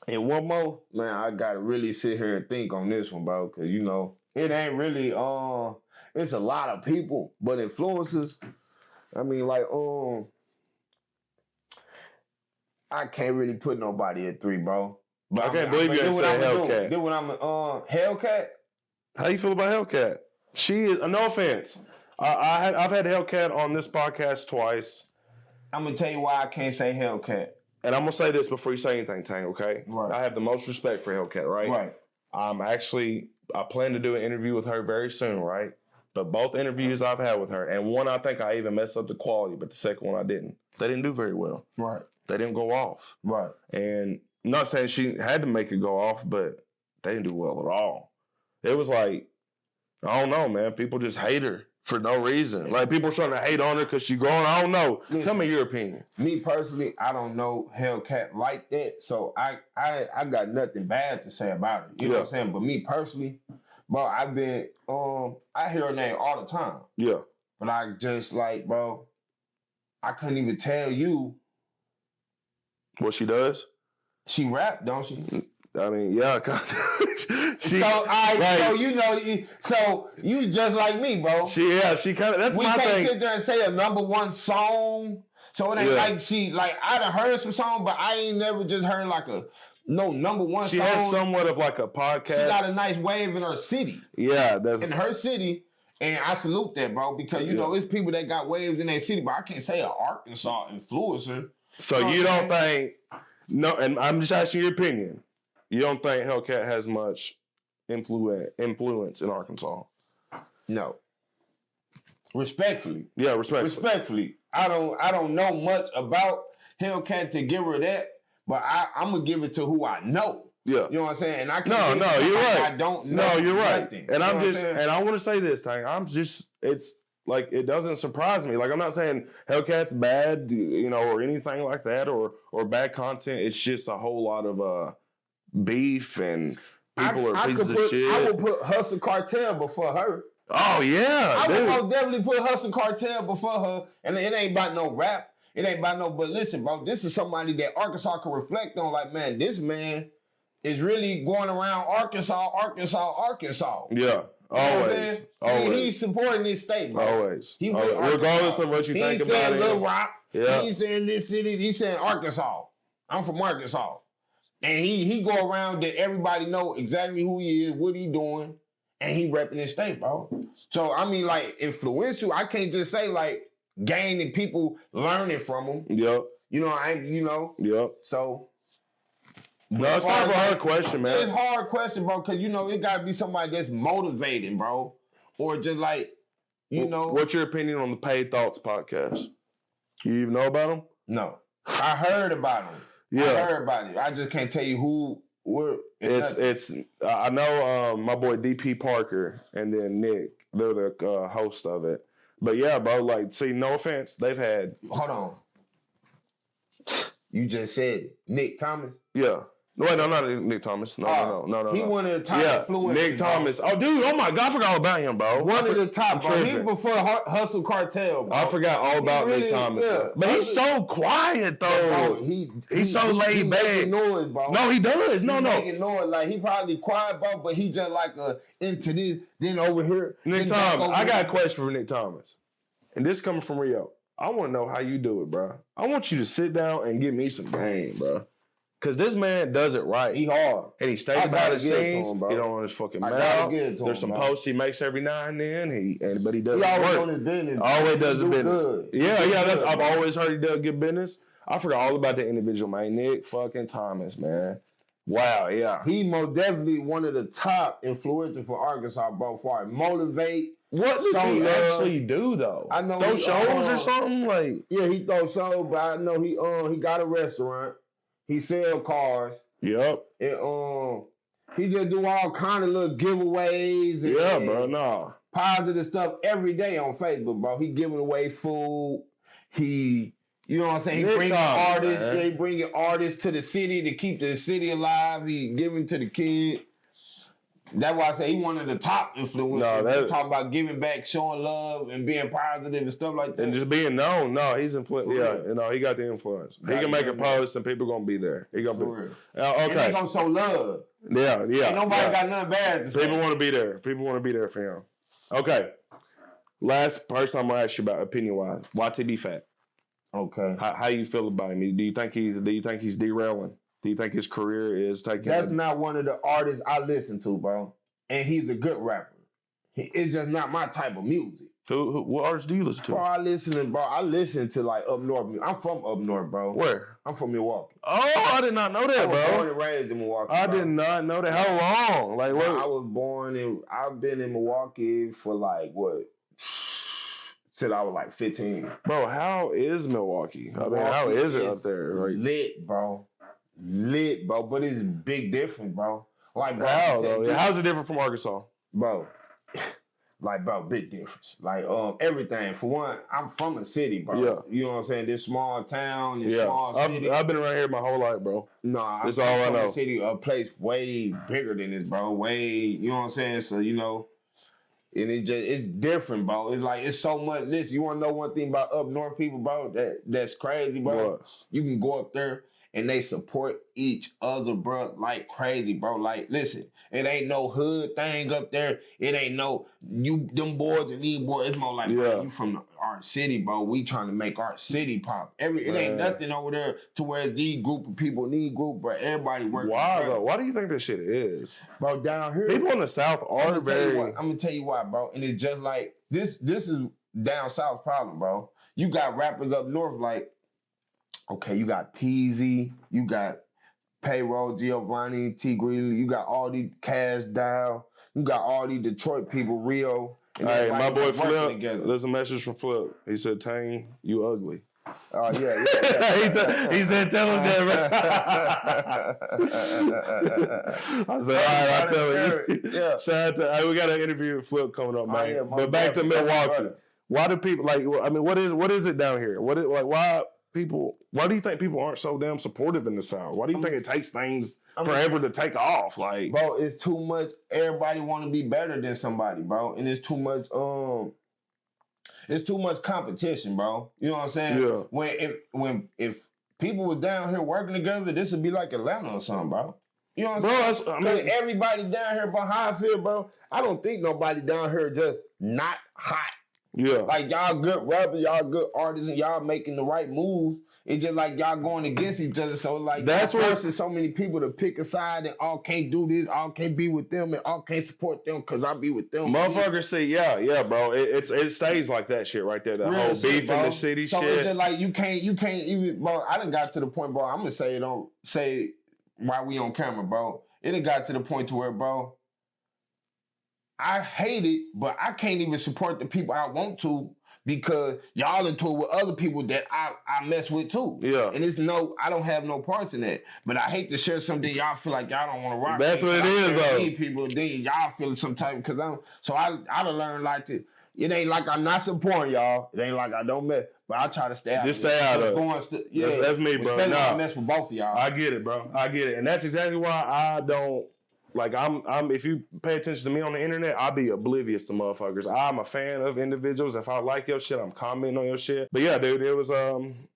and one more, man, I gotta really sit here and think on this one, bro, because it ain't really it's a lot of people, but influencers, I mean, like, I can't really put nobody at 3, bro. But I can't believe you ain't said Hellcat. Then when I'm Hellcat. How you feel about Hellcat? She is, no offense. I've had Hellcat on this podcast twice. I'm gonna tell you why I can't say Hellcat. And I'm gonna say this before you say anything, Tang, okay? Right. I have the most respect for Hellcat, right? Right. I plan to do an interview with her very soon, right? But both interviews I've had with her, and one I think I even messed up the quality, but the second one I didn't. They didn't do very well. Right. They didn't go off. Right. And I'm not saying she had to make it go off, but they didn't do well at all. It was like, I don't know, man. People just hate her for no reason. Like, people trying to hate on her because she's growing. I don't know. Listen, tell me your opinion. Me personally, I don't know Hellcat like that, so I got nothing bad to say about it. You know what I'm saying? But me personally, bro, I've been I hear her name all the time. Yeah. But I just like, bro, I couldn't even tell you what she does. She rap, don't she? I mean, yeah. So you just like me, bro. She kind of. That's my thing. We can't sit there and say a number one song. So it ain't like I done heard some song, but I ain't never just heard like no number one song. She has somewhat of like a podcast. She got a nice wave in her city. Yeah, that's in her city, and I salute that, bro, because you know it's people that got waves in their city, but I can't say an Arkansas influencer. So you don't think? No, and I'm just asking your opinion. You don't think Hellcat has much influence in Arkansas? No. Respectfully. Yeah, respectfully. I don't know much about Hellcat to give her that, but I'm gonna give it to who I know. Yeah. You know what I'm saying? And I can't you're right. I don't know. No, you're right. Nothing. And and I want to say this thing. It's like, it doesn't surprise me. Like, I'm not saying Hellcat's bad, or anything like that, or bad content. It's just a whole lot of beef and people are pieces of shit. I would put Hustle Cartel before her. Oh yeah, I would most definitely put Hustle Cartel before her. And it ain't about no rap. It ain't about no. But listen, bro, this is somebody that Arkansas can reflect on. Like, man, this man is really going around Arkansas. Yeah. Always. He's supporting his state, bro. Always. Regardless of what you think about it. He's saying Little Rock. Yeah. He's saying this city. He's saying Arkansas. I'm from Arkansas. And he go around that everybody know exactly who he is, what he doing, and he repping his state, bro. So, I mean, like, influential, I can't just say, like, gaining people learning from him. Yep. Yep. So... No, it's kind of a hard question, man. It's a hard question, bro, because, it got to be somebody that's motivating, bro. Or just like, What's your opinion on the Paid Thoughts podcast? You even know about them? No. I heard about them. Yeah. I heard about it. I just can't tell you who, where. I know my boy DP Parker and then Nick. They're the host of it. But yeah, bro, like, see, no offense. They've had... Hold on. You just said it. Nick Thomas? Yeah. No, wait, no, not Nick Thomas. No. He one of the top influencers. Nick Thomas. Oh, dude, oh my God, I forgot all about him, bro. One of the top, bro. He before Hustle Cartel, bro. I forgot all about Nick Thomas. Yeah. But he's so quiet, though. He's so laid back. He making noise, bro. No, he does. No. Making noise. Like, he probably quiet, bro, but he just like into this, then over here. Nick Thomas. I got a question for Nick Thomas. And this coming from Rio. I want to know how you do it, bro. I want you to sit down and give me some game, bro. Because this man does it right. He hard. And he stays about his scenes. He don't on his fucking mouth. There's some posts he makes every now and then. But he does always on his business. Always does his business. Good. Yeah. I've always heard he does good business. I forgot all about the individual, man. Nick fucking Thomas, man. Wow, yeah. He most definitely one of the top influencers for Arkansas, bro. For motivate. What does he actually do, though? I know throw shows or something, like. Yeah, he throw shows, but I know he got a restaurant. He sell cars. Yep. And he just do all kind of little giveaways. And, bro. Nah. Positive stuff every day on Facebook, bro. He giving away food. You know what I'm saying? He bringing artists. Yeah, he bringing artists to the city to keep the city alive. He giving to the kid. That's why I say he one of the top influencers. No, talking about giving back, showing love, and being positive and stuff like that. And just being known. No, he's influenced. Yeah, you know, he got the influence. He can make a post and people gonna be there. He gonna be. Okay. And they gonna show love. Yeah. Ain't nobody got nothing bad to say. People want to be there. People want to be there for him. Okay. Last person I'm gonna ask you about opinion wise. YTB Fat. Okay. How you feel about him? Do you think he's derailing? Do you think his career is taking? That's not one of the artists I listen to, bro. And he's a good rapper. It's just not my type of music. What artists do you listen to? Bro, I listen to like up north. I'm from up north, bro. Where? I'm from Milwaukee. Oh, I did not know that, bro. I was born and raised in Milwaukee. I did not know that. How long? Like what? I've been in Milwaukee for like what? Till I was like 15. Bro, how is Milwaukee? I mean, how is it up there? Like, lit, bro. But it's big difference, bro. Like, bro, how though? How's it different from Arkansas, bro? Like, bro, big difference. Like, everything. For one, I'm from a city, bro. Yeah. You know what I'm saying? This small town, small city. I've been around here my whole life, bro. No, that's all I know. A city, a place way bigger than this, bro. Way, you know what I'm saying? So, you know, and it's different, bro. It's like, it's so much. Listen, you want to know one thing about up north people, bro? That's crazy, bro. What? You can go up there and they support each other, bro, like crazy, bro. Like, listen, it ain't no hood thing up there. It ain't no, them boys and these boys. It's more like, bro, you from our city, bro. We trying to make our city pop. It ain't nothing over there to where these group of people bro. Everybody working. Why, though? Why do you think this shit is? Bro, down here. People in the South are very... I'm going to tell you why, bro. And it's just like, this is down South problem, bro. You got rappers up north like, okay, you got Peasy, you got Payroll, Giovanni, T. Greeley, you got all these Cash Down, you got all these Detroit people, Rio. Hey, my boy Flip, there's a message from Flip. He said, Tang, you ugly. Oh, yeah. he said, tell him that, bro. I said, all right, I'll tell you. Yeah. Shout out to, we got an interview with Flip coming up, man. Yeah, but back to Milwaukee. Why do people, like, I mean, what is it down here? Why do you think people aren't so damn supportive in the South? Why do you think it takes things forever to take off? Like, bro, it's too much. Everybody want to be better than somebody, bro, and it's too much. It's too much competition, bro. You know what I'm saying? Yeah. If people were down here working together, this would be like Atlanta or something, bro. You know what I'm saying? Because everybody down here, bro, how I feel, bro. I don't think nobody down here just not hot. Yeah. Like, y'all good rappers, y'all good artists, and y'all making the right moves. It's just like y'all going against each other. So, like, that's why there's so many people to pick a side and all can't do this, all can't be with them, and all can't support them because I be with them. Motherfuckers see, yeah, bro. It stays like that shit right there. That real whole beef in the city so shit. So it's just like you can't even, bro. I done got to the point, bro. I'm gonna say why we on camera, bro. It done got to the point to where, bro, I hate it, but I can't even support the people I want to because y'all into it with other people that I mess with too. Yeah. And I don't have no parts in that. But I hate to share something y'all feel like y'all don't want to rock. That's what it is, though. People, then y'all feel some type because I done learned like to. It ain't like I'm not supporting y'all. It ain't like I don't mess, but I try to stay out. Just stay out of it. That's me, bro. I mess with both of y'all. I get it, bro. I get it, and that's exactly why I don't. Like, I'm. If you pay attention to me on the internet, I'll be oblivious to motherfuckers. I'm a fan of individuals. If I like your shit, I'm commenting on your shit. But yeah, dude, it was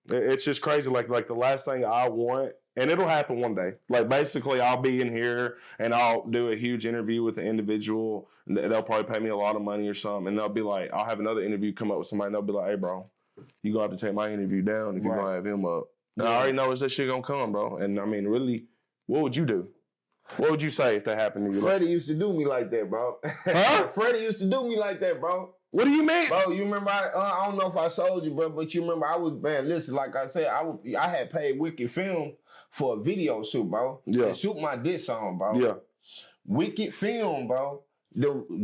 it's just crazy. Like the last thing I want, and it'll happen one day. Like, basically, I'll be in here and I'll do a huge interview with an individual. They'll probably pay me a lot of money or something, and they'll be like, I'll have another interview come up with somebody, and they'll be like, hey, bro, you gonna have to take my interview down if you're gonna have him up. And I already know this shit gonna come, bro. And I mean, really, what would you do? What would you say if that happened to you? Freddie used to do me like that, bro. Huh? Freddie used to do me like that, bro. What do you mean? Bro, you remember, I don't know if I told you, bro, but you remember listen, like I said, I had paid Wicked Film for a video shoot, bro. Yeah. To shoot my diss song, bro. Yeah. Wicked Film, bro,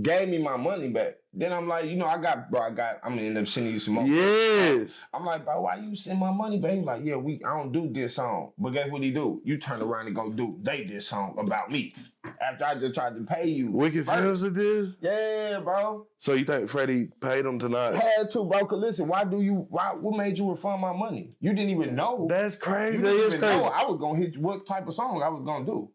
gave me my money back. Then I'm like, I'm gonna end up sending you some more. Yes. I'm like, bro, why you send my money back? He's like, yeah, I don't do this song. But guess what he do? You turn around and go do this song about me. After I just tried to pay you. Wicked Films did this? Yeah, bro. So you think Freddie paid him tonight? Had to, bro. Cause listen, what made you refund my money? You didn't even know. That's crazy. You didn't even know I was gonna hit you what type of song I was gonna do.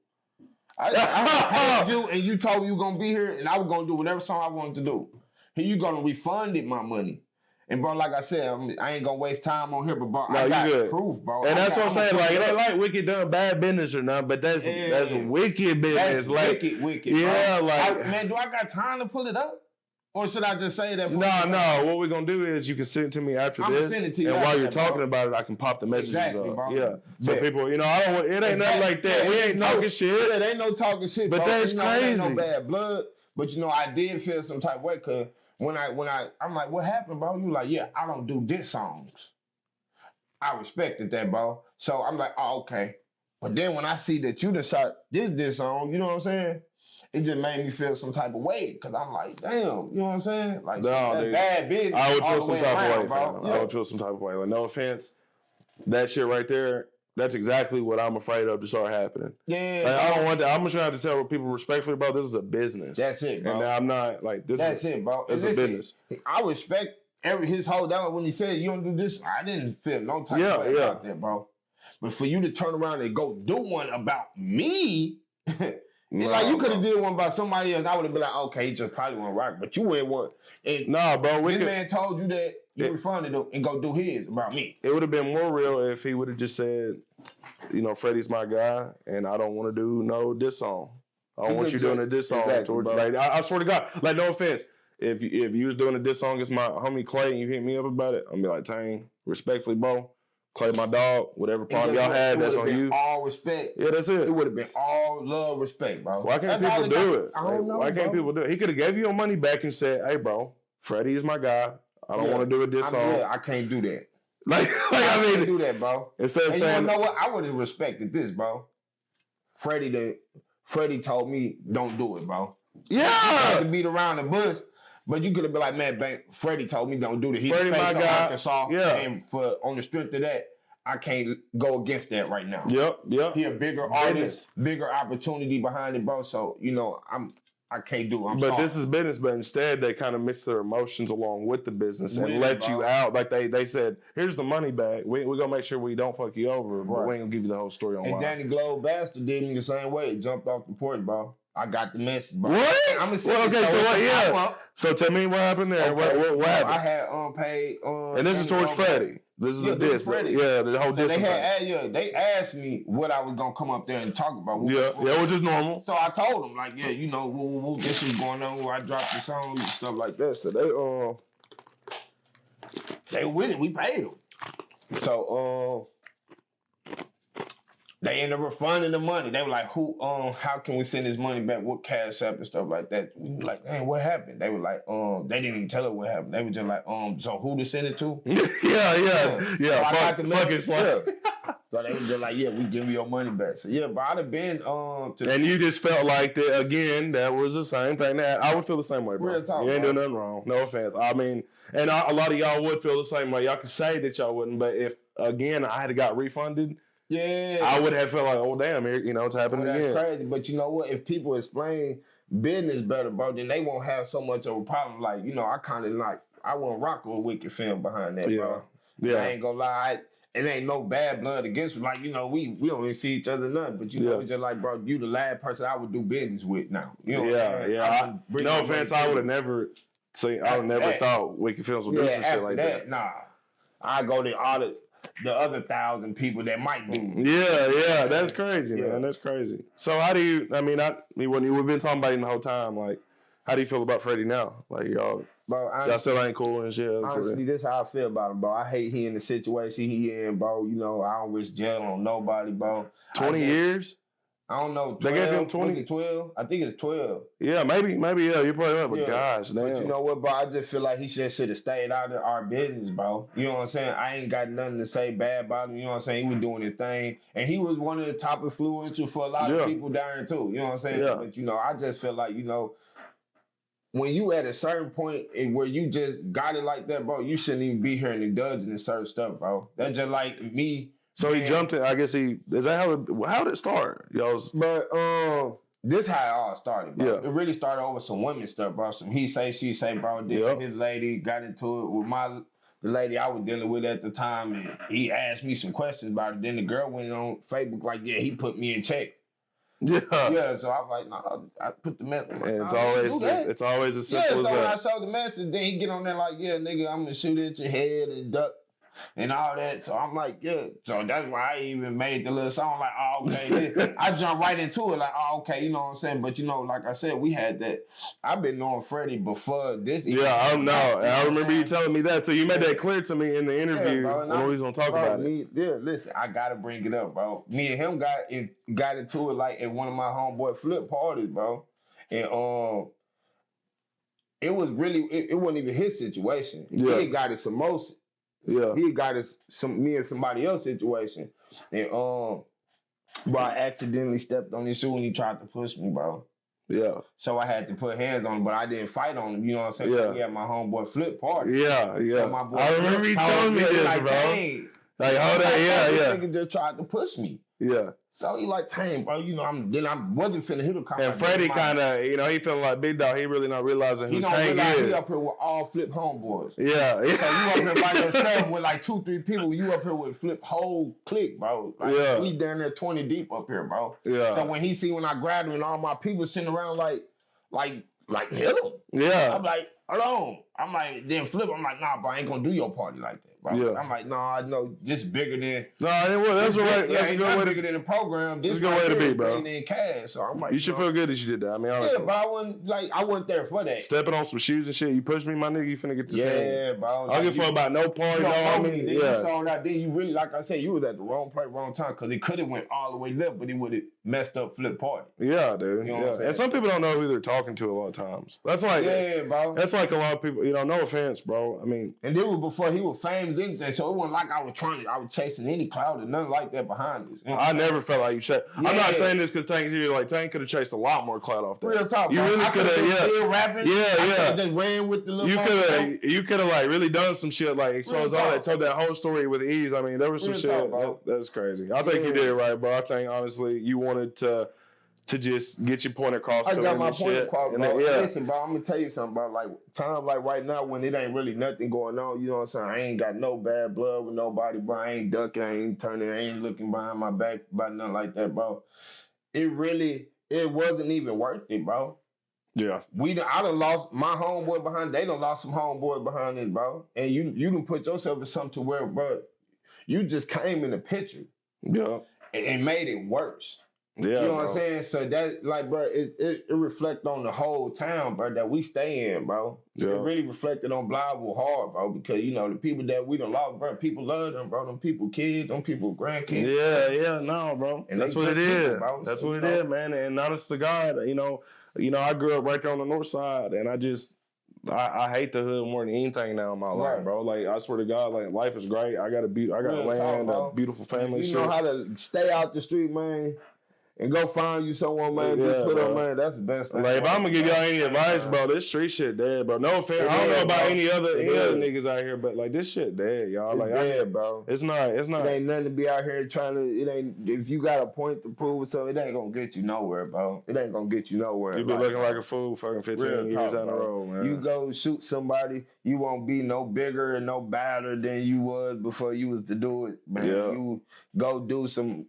I paid you and you told me you gonna be here and I was gonna do whatever song I wanted to do. Here you gonna refund it my money. And bro, like I said, I ain't gonna waste time on here, but bro, I got proof, bro. And that's what I'm saying. Like, it ain't like Wicked done bad business or nothing, but that's wicked business. That's like wicked. Yeah, bro. like man, do I got time to pull it up? Or should I just say that? No. What we're gonna do is you can send it to me after this, send it to you and while you're that, talking bro. about it, I can pop the messages Exactly, up. bro. Yeah, so people, I don't want. It ain't nothing like that. Yeah, We ain't talking shit. Yeah, they ain't no talking shit, but bro. that's crazy. Ain't no bad blood. But I did feel some type of way because when I'm like, what happened, bro? You like, yeah, I don't do diss songs. I respected that, bro. So I'm like, oh, okay. But then when I see that you done shot this song, you know what I'm saying? It just made me feel some type of way because I'm like, damn, you know what I'm saying? Like, that's bad business. I would feel some type of way, bro. I would feel some type of way. Like, no offense, that shit right there, that's exactly what I'm afraid of to start happening. Yeah. Like, I don't want that. I'm just trying to tell people respectfully, bro, this is a business. That's it, bro. And I'm not, like, That's it, bro. It's a business. I respect his whole down when he said, you don't do this, I didn't feel no type of way about that, bro. But for you to turn around and go do one about me, like you could have did one about somebody else, I would have been like, okay, he just probably won't rock. But you went one. And bro. This man told you that you refunded him and go do his about me. It would have been more real if he would have just said, Freddie's my guy, and I don't want to do no diss song. I don't want you doing a diss song. Exactly, like, I swear to God, like, no offense. If you was doing a diss song against my homie Clay and you hit me up about it, I'm gonna be like, Tang, respectfully, bro. Clay, my dog, whatever problem y'all had, that's on you. All respect. Yeah, that's it. It would have been all love, respect, bro. Why can't people do it? I don't know. Why can't people do it? He could have gave you your money back and said, hey, bro, Freddie is my guy. I don't want to do a diss song. Yeah, I can't do that. I can't do that, bro. Instead of saying, you know what? I would have respected this, bro. Freddie told me, don't do it, bro. Yeah. You had to beat around the bush. But you could have been like, man, Freddie told me don't do this. He's Freddie, my guy. Arkansas. Yeah. And on the strength of that, I can't go against that right now. Yep. He a bigger artist, bigger opportunity behind it, bro. So, I can't do it. But this is business, but instead they kind of mix their emotions along with the business and let you out. Like they said, here's the money back. We're going to make sure we don't fuck you over, but we ain't going to give you the whole story on why. And Danny Globe Bastard did me the same way. He jumped off the porch, bro. I got the message, bro. What? So tell me what happened there. Okay. What happened? I had unpaid. And this is towards Freddie. This is the diss. Freddie. Yeah, the whole diss. They asked me what I was gonna come up there and talk about. Which is normal. So I told them, like, this was going on where I dropped the song and stuff like that. So they with it. We paid them. So they ended up refunding the money. They were like, how can we send this money back? What cash app and stuff like that? We were like, dang, what happened? They were like, they didn't even tell us what happened. They were just like, so who to send it to? Yeah. So I got the message. So they were just like, we give you your money back. So but I'd have been and you just felt like that again, that was the same thing. That I would feel the same way, bro. Real talk, you ain't doing nothing wrong. No offense. I mean, and a lot of y'all would feel the same way. Y'all could say that y'all wouldn't, but if again I had got refunded, I would have felt like, oh damn, it's happening again. That's crazy. But you know what? If people explain business better, bro, then they won't have so much of a problem. Like, I kind of like, I won't rock with Wicked film behind that, bro. Yeah. I ain't gonna lie. It ain't no bad blood against me. Like, we don't even see each other nothing. But it's just like, bro, you the last person I would do business with now. No offense, I would have never thought Wicked Films would do some shit like that. Nah. I go to all the other 1,000 people that might do. Yeah, that's crazy, man. That's crazy. So how do you? I mean, when we've been talking about him the whole time, like, how do you feel about Freddie now? Like, y'all still ain't cool and shit. Honestly, this is how I feel about him, bro. I hate he in the situation he in, bro. I don't wish jail on nobody, bro. 20 years? I don't know. 12, they gave him 20? 12? I think it's 12. Yeah, maybe, yeah. You're probably right, but gosh, damn. But you know what, bro? I just feel like he should have stayed out of our business, bro. You know what I'm saying? I ain't got nothing to say bad about him. You know what I'm saying? He was doing his thing. And he was one of the top influential for a lot of people down there, too. You know what I'm saying? Yeah. But, I just feel like, when you at a certain point where you just got it like that, bro, you shouldn't even be here in the dungeon and certain stuff, bro. That's just like me. So he jumped in. I guess is that how did it start? But this how it all started, bro. Yeah. It really started over some women stuff, bro. Some he say, she say, bro. His lady got into it with the lady I was dealing with at the time, and he asked me some questions about it. Then the girl went on Facebook like, he put me in check. Yeah, so I'm like, nah, I put the message. Like, and nah, it's always as simple as so when I that. showed the message, then he get on there like, yeah, nigga, I'm gonna shoot at your head and duck and all that. So I'm like, yeah. So that's why I even made the little song like, oh, okay. I jumped right into it like, oh, okay, you know what I'm saying? But, you know, like I said, we had that. I've been knowing Freddie before this. Yeah, I know. I remember you telling me that. So you made that clear to me in the interview. Yeah, when we was going to talk about it. Yeah, listen, I got to bring it up, bro. Me and him got into it like at one of my homeboy flip parties, bro. And it was really, it wasn't even his situation. Yeah. He got it some most. Yeah. He got it me and somebody else situation. And bro, I accidentally stepped on his shoe and he tried to push me, bro. Yeah. So I had to put hands on him, but I didn't fight on him. You know what I'm saying? Yeah. We had my homeboy flip party. Yeah, yeah. So my boy I remember you telling me this, like, bro. Tang, Like, hold on, yeah. This nigga just tried to push me. Yeah. So he like, Tang, bro, you know, I wasn't finna hit him. And Freddie kind of, you know, he feeling like big dog. He really not realizing who he don't Tang realize is. he up here with all flip homeboys. Yeah. So you up here by yourself with like 2-3 people. You up here with flip whole clique, bro. Like, Yeah. we down there 20 deep up here, bro. Yeah. So when he see when I grabbed him and all my people sitting around like hit him. Yeah. I'm like, hold on. I'm like, then flip. I'm like, nah, bro, I ain't gonna do your party like that, bro. Yeah. I'm like, nah, I know this bigger than. No, that's a way. That's a good way bigger than the program. This a good way to be, bro. In cash. So I'm like, You should feel good that you did that. I mean, honestly. yeah, bro. I wasn't there for that. Stepping on some shoes and shit. You push me, my nigga. You finna get the same. Yeah, bro. I don't give a fuck about no party. Then you saw that. Then you really, like I said, you was at the wrong place, wrong time, because it could have went all the way left, but it would have messed up flip party. Yeah, dude. You know what I'm saying? And some people don't know who they're talking to a lot of times. That's like, yeah, bro. That's like a lot of people. You know, no offense, bro. I mean, and this was before he was famous, anything. So it wasn't like I was chasing any cloud or nothing like that behind this. You know I never felt like you chased. Yeah. I'm not saying this because Tank's here. Like, Tank could have chased a lot more clout off that. Real talk, you bro. really could have, still rapping. I just ran with the little. You could have like really done some shit, like exposed all that, told that whole story with ease. I mean, there was some shit. That's crazy. I think you did it right, bro. I think honestly, you wanted to just get your point across. I got my point across, bro. Yeah. Listen, bro, I'm gonna tell you something about like time like right now when it ain't really nothing going on. You know what I'm saying? I ain't got no bad blood with nobody, bro. I ain't ducking, I ain't turning, I ain't looking behind my back about nothing like that, bro. It wasn't even worth it, bro. Yeah. I done lost my homeboy behind. They done lost some homeboy behind it, bro. And you done put yourself in something to where, bro, you just came in the picture. Yeah. And made it worse. Yeah, you know what I'm saying? So that, like, bro, it reflect on the whole town, bro, that we stay in, bro. Yeah. It really reflected on Blytheville hard, bro, because, you know, the people that we done lost, bro, people love them, bro. Them people kids, them people grandkids. Yeah, no, bro. And that's what it is. Bro. That's what it is, man. And honest to God, you know, I grew up right there on the north side, and I hate the hood more than anything now in my life, bro. Like, I swear to God, like, life is great. I got land, a beautiful family. You know how to stay out the street, man. And go find you someone, man. Just put on, man. That's the best thing. Like, if I'm gonna give y'all any advice, bro, this street shit dead, bro. No offense. I don't know about any other niggas out here, but like this shit dead, y'all. Like, dead, bro. It's not. It ain't nothing to be out here trying to. It ain't. If you got a point to prove or something, it ain't gonna get you nowhere, bro. It ain't gonna get you nowhere. You be looking like a fool, fucking 15 years down the road, man. You go shoot somebody, you won't be no bigger and no badder than you was before you was to do it, man. Yeah. You go do some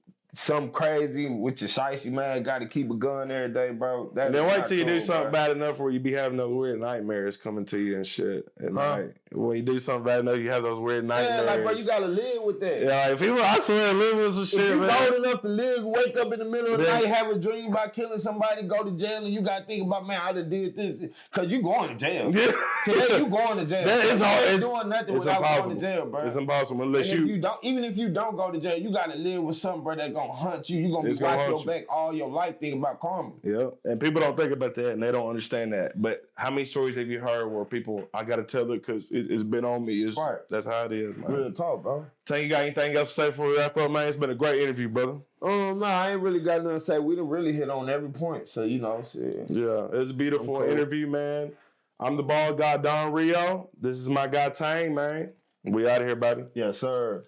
crazy with your shicey, man. Got to keep a gun every day, bro. And then wait till you do something bad enough where you be having those weird nightmares coming to you and shit. And like, when you do something bad enough, you have those weird nightmares. Yeah, like, bro, you gotta live with that. Yeah, like, people, I swear, live with some shit, man. If you old enough to live, wake up in the middle of the night, have a dream about killing somebody, go to jail, and you gotta think about, man, I done did this. Because you going to jail. Yeah. Today, you going to jail. It's doing nothing without going to jail, bro. It's impossible unless even if you don't go to jail, you gotta live with something, bro, that's gonna hunt you. You gonna be watching your back all your life thinking about karma. Yeah, and people don't think about that, and they don't understand that. But how many stories have you heard where people, I gotta tell it because it's been on me. That's how it is, man. Real talk, bro. Tank, you got anything else to say before we wrap up, man? It's been a great interview, brother. No, I ain't really got nothing to say. We done really hit on every point, so you know, shit. Yeah, it's a beautiful interview, man. I'm the BaldGuy Don Rio. This is my guy Tang, man. We out of here, baby. Yes, sir.